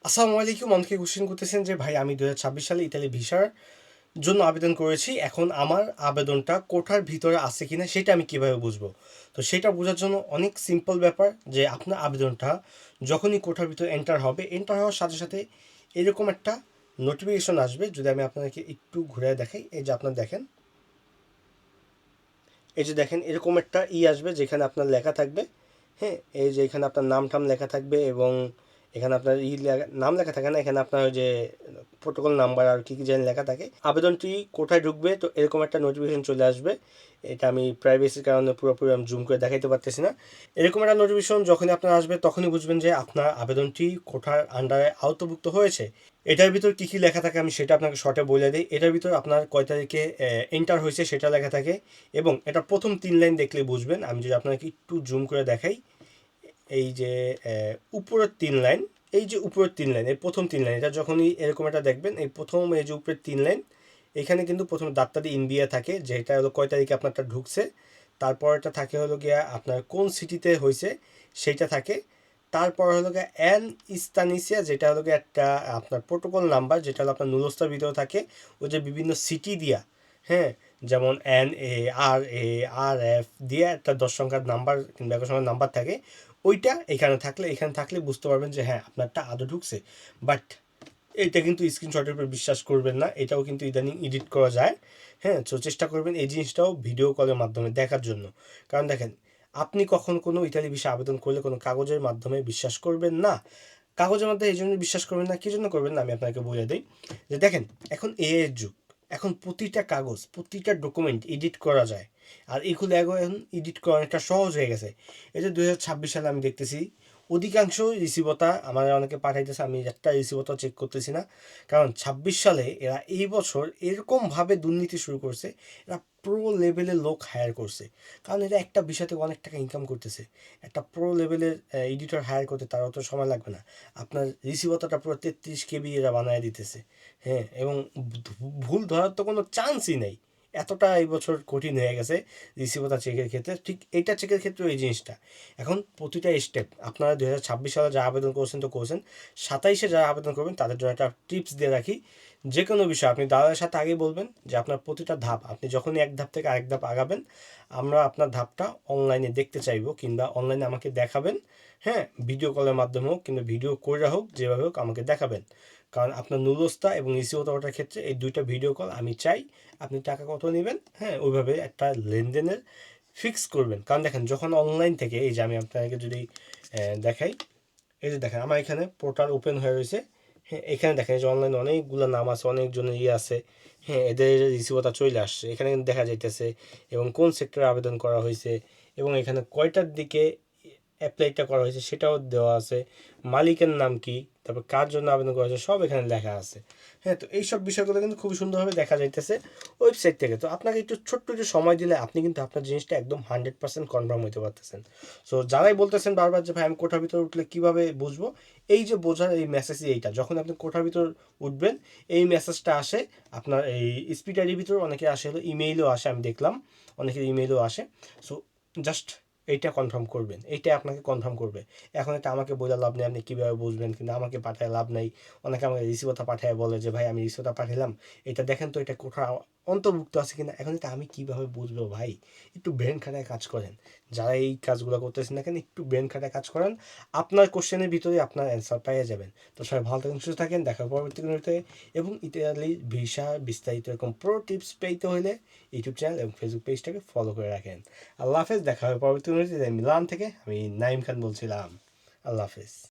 আসসালামু আলাইকুম। অনেকে কোশ্চেন করতেছেন যে ভাই আমি 2026 সালে ইতালি ভিসার জন্য আবেদন করেছি, এখন আমার আবেদনটা কোঠার ভিতরে আছে কিনা সেটা আমি কিভাবে বুঝবো? তো সেটা বোঝার জন্য অনেক সিম্পল ব্যাপার যে আপনার আবেদনটা যখনই কোঠার ভিতরে এন্টার হবে, এন্টার হওয়ার সাথে সাথে এরকম একটা নোটিফিকেশন আসবে। যদি আমি আপনাকে একটু ঘুরে দেখাই, এই যে আপনার দেখেন, এই যে দেখেন এরকম একটা আসবে যেখানে আপনার লেখা থাকবে, হ্যাঁ, এই যে এখানে আপনার নাম টাম লেখা থাকবে এবং এখানে আপনার নাম লেখা থাকে না, এখানে আপনার ওই যে প্রোটোকল নাম্বার আর কি কি যেন লেখা থাকে। আবেদনটি কোথায় ঢুকবে, তো এরকম একটা নোটিফিকেশন চলে আসবে। এটা আমি প্রাইভেসির কারণে পুরোপুরি আমি জুম করে দেখাইতে পারতেছি না। এরকম একটা নোটিফিকেশন যখনই আপনার আসবে তখনই বুঝবেন যে আপনার আবেদনটি কোঠার আন্ডারে আওতাভুক্ত হয়েছে। এটার ভিতর কী কী লেখা থাকে আমি সেটা আপনাকে শর্টে বলে দিই। এটার ভিতর আপনার কয় তারিখে এন্টার হয়েছে সেটা লেখা থাকে এবং এটা প্রথম 3 লাইন দেখলে বুঝবেন। আমি যদি আপনাকে একটু জুম করে দেখাই, এই যে উপরের 3 লাইন, এই যে উপরের 3 লাইন, এই প্রথম 3 লাইন, এটা যখনই এরকম একটা দেখবেন, এই প্রথম এই যে উপরের 3 লাইন, এখানে কিন্তু প্রথম দাঁতটা দিয়ে ইন্ডিয়া থাকে, যেটা হলো কয় তারিখে আপনারটা ঢুকছে। তারপর এটা থাকে হলো গিয়া আপনার কোন সিটিতে হয়েছে সেইটা থাকে। তারপর হলো গিয়ে অ্যান ইস্তানিসিয়া, যেটা হলো গিয়ে একটা আপনার প্রোটোকল নাম্বার, যেটা হলো আপনার নুলস্তার ভিতরে থাকে। ওই যে বিভিন্ন সিটি দিয়া, হ্যাঁ, যেমন NA RA RF দিয়ে একটা 10 সংখ্যার নাম্বার কিংবা 11 সংখ্যার নাম্বার থাকে। ওইটা এখানে থাকলে বুঝতে পারবেন যে হ্যাঁ আপনারটা আদৌ ঢুকছে। বাট এটা কিন্তু স্ক্রিনশটের উপর বিশ্বাস করবেন না, এটাও কিন্তু ইদানিং এডিট করা যায়। হ্যাঁ, তো চেষ্টা করবেন এই জিনিসটাও ভিডিও কলের মাধ্যমে দেখার জন্য। কারণ দেখেন, আপনি কখন কোনো ইতালি ভিসা আবেদন করলে কোনো কাগজের মাধ্যমে বিশ্বাস করবেন না। কাগজের মাধ্যমে এই জন্য বিশ্বাস করবেন না, কী জন্য করবেন না আমি আপনাকে বলে দিই। যে দেখেন, এখন এআই এর যুগ, এখন প্রতিটা কাগজ প্রতিটা ডকুমেন্ট এডিট করা যায়। আর এগুলো এখন এডিট করা অনেকটা সহজ হয়ে গেছে। এই যে 2026 সালে আমি দেখতেছি অধিকাংশ রিসিভতা আমার অনেকে পাঠাইতেছে, আমি একটা রিসিভতা চেক করতেছি না। কারণ 26 সালে এরা এই বছর এরকমভাবে দুর্নীতি শুরু করছে, এরা প্রো লেভেলের লোক হায়ার করছে। কারণ এরা একটা বিষয় থেকে অনেক টাকা ইনকাম করতেছে। একটা প্রো লেভেলের এডিটর হায়ার করতে তার অত সময় লাগবে না। আপনার রিসিভতাটা পুরো 33 KB এরা বানায় দিতেছে। হ্যাঁ, এবং ভুল ধরার তো কোনো চান্সই নেই। এতটা এই বছর কঠিন হয়ে গেছে রিসিভতা চেকের ক্ষেত্রে। ঠিক এইটা চেকের ক্ষেত্রে এই জিনিসটা এখন প্রতিটা স্টেপ আপনারা 2026 সালে যারা আবেদন করছেন তো করছেন, 27-এ যারা আবেদন করবেন তাদের জন্য একটা টিপস দিয়ে রাখি। যে কোনো বিষয় আপনি দাদার সাথে আগেই বলবেন যে আপনার প্রতিটা ধাপ, আপনি যখনই এক ধাপ থেকে আরেক ধাপ আগাবেন, আমরা আপনার ধাপটা অনলাইনে দেখতে চাইবো কিংবা অনলাইনে আমাকে দেখাবেন। হ্যাঁ, ভিডিও কলের মাধ্যমে হোক কিংবা ভিডিও করে হোক, যেভাবে হোক আমাকে দেখাবেন। কারণ আপনার নুরস্তা এবং রিসিভতার ক্ষেত্রে এই দুইটা ভিডিও কল আমি চাই। আপনি টাকা কত নেবেন, হ্যাঁ, ওইভাবে একটা লেনদেনের ফিক্স করবেন। কারণ দেখেন, যখন অনলাইন থেকে, এই যে আমি আপনাকে যদি দেখাই, এই যে দেখেন আমার এখানে পোর্টাল ওপেন হয়ে রয়েছে। হ্যাঁ, এখানে দেখেন এই যে অনলাইনে অনেকগুলো নাম আছে, অনেকজনের আছে। হ্যাঁ, এদের রিসিভতা চলে আসছে, এখানে কিন্তু দেখা যাইতেছে এবং কোন সেক্টরে আবেদন করা হয়েছে এবং এখানে কয়টার দিকে অ্যাপ্লাইটা করা হয়েছে সেটাও দেওয়া আছে। মালিকের নাম কি, তারপর কার জন্য আবেদন করা হয়েছে সব এখানে লেখা আছে। হ্যাঁ, তো এইসব বিষয়গুলো কিন্তু খুবই সুন্দরভাবে দেখা যাইতেছে ওয়েবসাইট থেকে। তো আপনাকে একটু ছোট্ট একটু সময় দিলে আপনি কিন্তু আপনার জিনিসটা একদম 100% কনফার্ম হইতে পারতেছেন। সো যারাই বলতেছেন বারবার যে ভাই আমি কোঠার ভিতর উঠলে কীভাবে বুঝবো, এই যে বোঝার এই মেসেজই এইটা, যখন আপনি কোঠার ভিতর উঠবেন এই মেসেজটা আসে আপনার এই স্পিডারের ভিতর। অনেকে আসে হলো ইমেইলও আসে, আমি দেখলাম অনেকের ইমেইলও আসে। সো জাস্ট এইটা কনফার্ম করবেন, এইটা আপনাকে কনফার্ম করবে। এখন এটা আমাকে বলে লাভ নেই আপনি কীভাবে বুঝবেন, কিন্তু আমাকে পাঠায় লাভ নেই। অনেকে আমাকে রিসিভতা পাঠায় বলে যে ভাই আমি রিসিভতা পাঠালাম, এটা দেখেন তো এটা কোঠা অন্তর্ভুক্ত আছে কিনা। এখন এটা আমি কীভাবে বুঝবো ভাই? একটু ব্রেন খাটায় কাজ করেন। যারা এই কাজগুলো করতেছেন না কেন, একটু ব্রেন খাটায় কাজ করেন, আপনার কোশ্চেনের ভিতরে আপনার অ্যান্সার পেয়ে যাবেন। তো সবাই ভালো থাকেন, সুস্থ থাকেন, দেখা হবে পরবর্তী ভিডিওতে। এবং ইতালি ভিসা বিস্তারিত এরকম প্রো টিপস পেতে হলে ইউটিউব চ্যানেল এবং ফেসবুক পেজটাকে ফলো করে রাখেন। আল্লাহ হাফেজ, দেখা হবে পরবর্তী ভিডিওতে। মিলান থেকে আমি নাইম খান বলছিলাম। আল্লাহ হাফেজ।